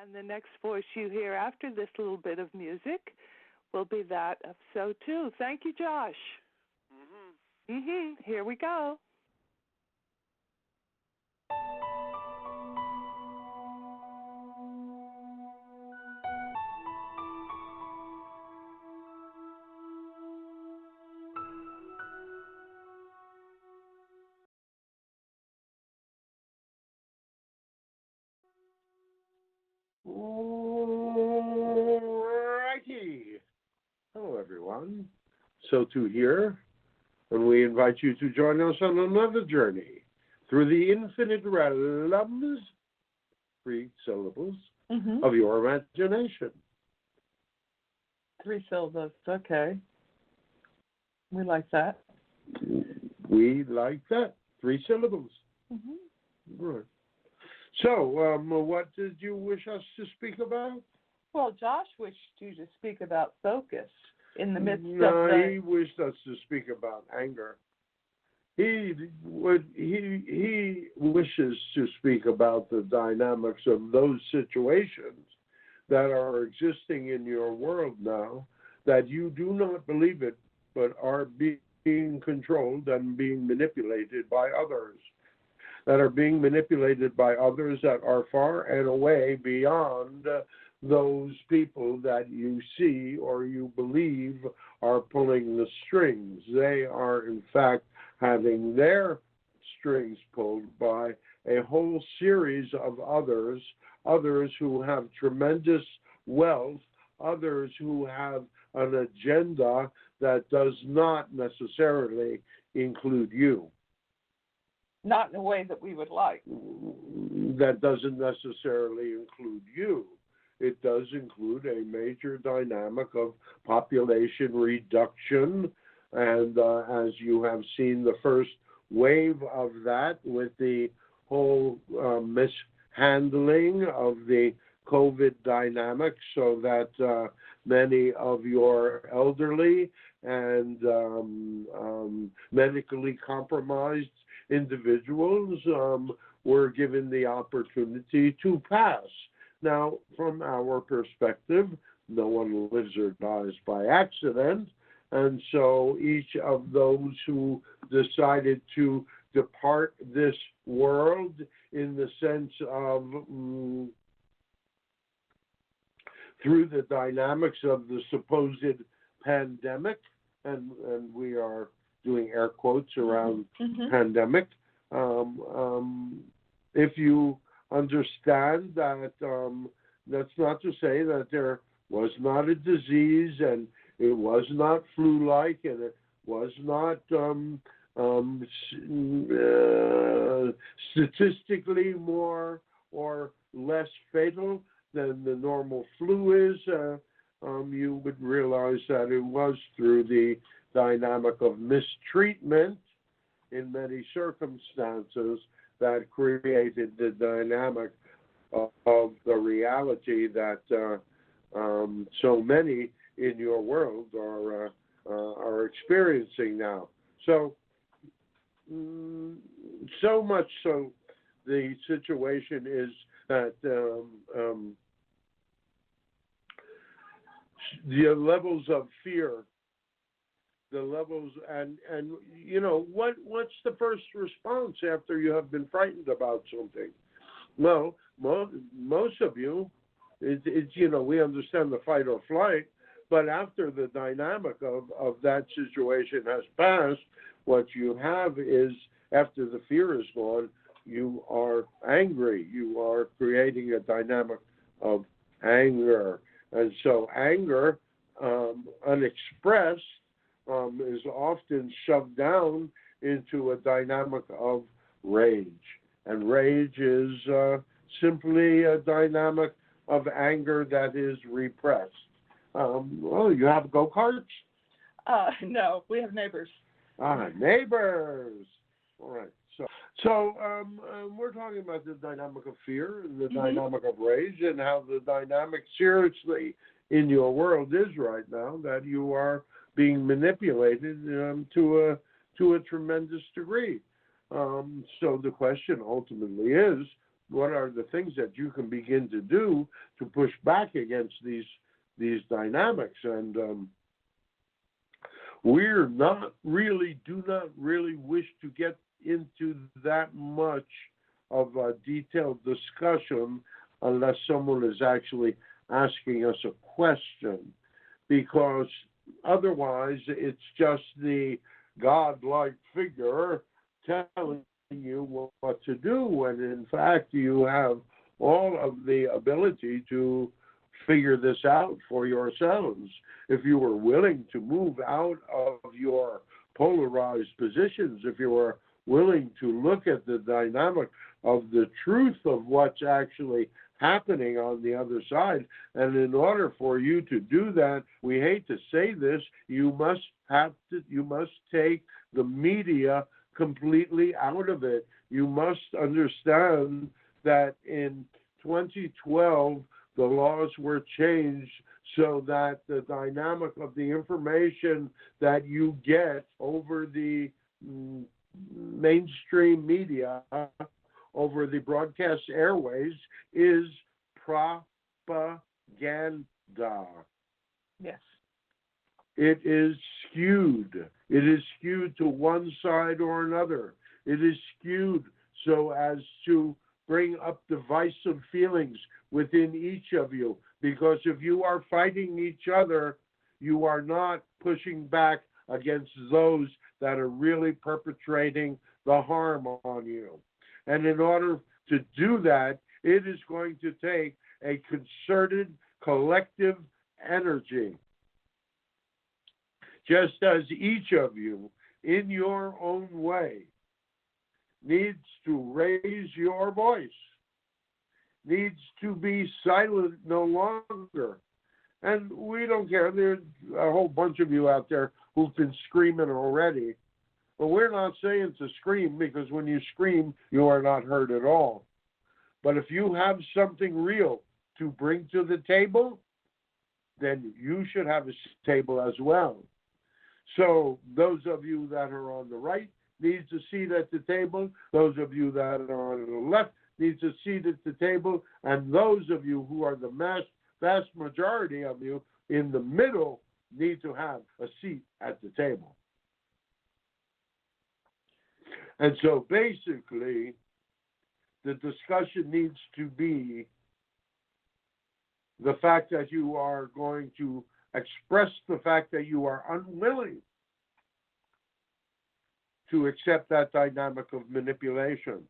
And the next voice you hear after this little bit of music will be that of SOTU. Thank you, Josh. Here we go. Alrighty. Hello, everyone. SOTU here, and we invite you to join us on another journey through the infinite realms, 3 syllables, of your imagination. 3 syllables, okay. We like that. We like that. 3 syllables. Right. So, what did you wish us to speak about? Well, Josh wished you to speak about focus in the midst of he wished us to speak about anger. He wishes to speak about the dynamics of those situations that are existing in your world now that you do not believe it, but are being controlled and being manipulated by others. That are being manipulated by others that are far and away beyond those people that you see or you believe are pulling the strings. They are, in fact, having their strings pulled by a whole series of others who have tremendous wealth, others who have an agenda that does not necessarily include you. Not in a way that we would like. That doesn't necessarily include you. It does include a major dynamic of population reduction. And as you have seen the first wave of that with the whole mishandling of the COVID dynamic, so that many of your elderly and medically compromised individuals were given the opportunity to pass. Now, from our perspective, no one lives or dies by accident, and so each of those who decided to depart this world in the sense of through the dynamics of the supposed pandemic, and we are doing air quotes around pandemic. If you understand that, that's not to say that there was not a disease and it was not flu-like and it was not statistically more or less fatal than the normal flu is, you would realize that it was through the dynamic of mistreatment in many circumstances that created the dynamic of the reality that so many in your world are experiencing now. So much so the situation is that the levels of fear, the levels, and you know, what's the first response after you have been frightened about something? Well, most of you, it's you know, we understand the fight or flight, but after the dynamic of that situation has passed, what you have is, after the fear is gone, you are angry. You are creating a dynamic of anger. And so anger, unexpressed, is often shoved down into a dynamic of rage. And rage is simply a dynamic of anger that is repressed. Well, you have go-karts? No, we have neighbors. Neighbors. All right. So we're talking about the dynamic of fear and the dynamic of rage, and how the dynamic seriously in your world is right now that you are being manipulated to a tremendous degree. So the question ultimately is, the things that you can begin to do to push back against these dynamics? And do not really wish to get into that much of a detailed discussion unless someone is actually asking us a question, because otherwise it's just the godlike figure telling you what to do, when in fact you have all of the ability to figure this out for yourselves. If you were willing to move out of your polarized positions, if you were willing to look at the dynamic of the truth of what's actually happening on the other side. And in order for you to do that, we hate to say this, you must take the media completely out of it. You must understand that in 2012, the laws were changed so that the dynamic of the information that you get over the mainstream media, over the broadcast airways, is propaganda. Yes. It is skewed. It is skewed to one side or another. It is skewed so as to bring up divisive feelings within each of you. Because if you are fighting each other, you are not pushing back against those that are really perpetrating the harm on you. And in order to do that, it is going to take a concerted, collective energy. Just as each of you, in your own way, needs to raise your voice, needs to be silent no longer. And we don't care. There's a whole bunch of you out there who've been screaming already. But we're not saying to scream, because when you scream, you are not heard at all. But if you have something real to bring to the table, then you should have a table as well. So those of you that are on the right need a seat at the table. Those of you that are on the left need a seat at the table. And those of you who are the vast majority of you in the middle need to have a seat at the table. And so basically, the discussion needs to be the fact that you are going to express the fact that you are unwilling to accept that dynamic of manipulation.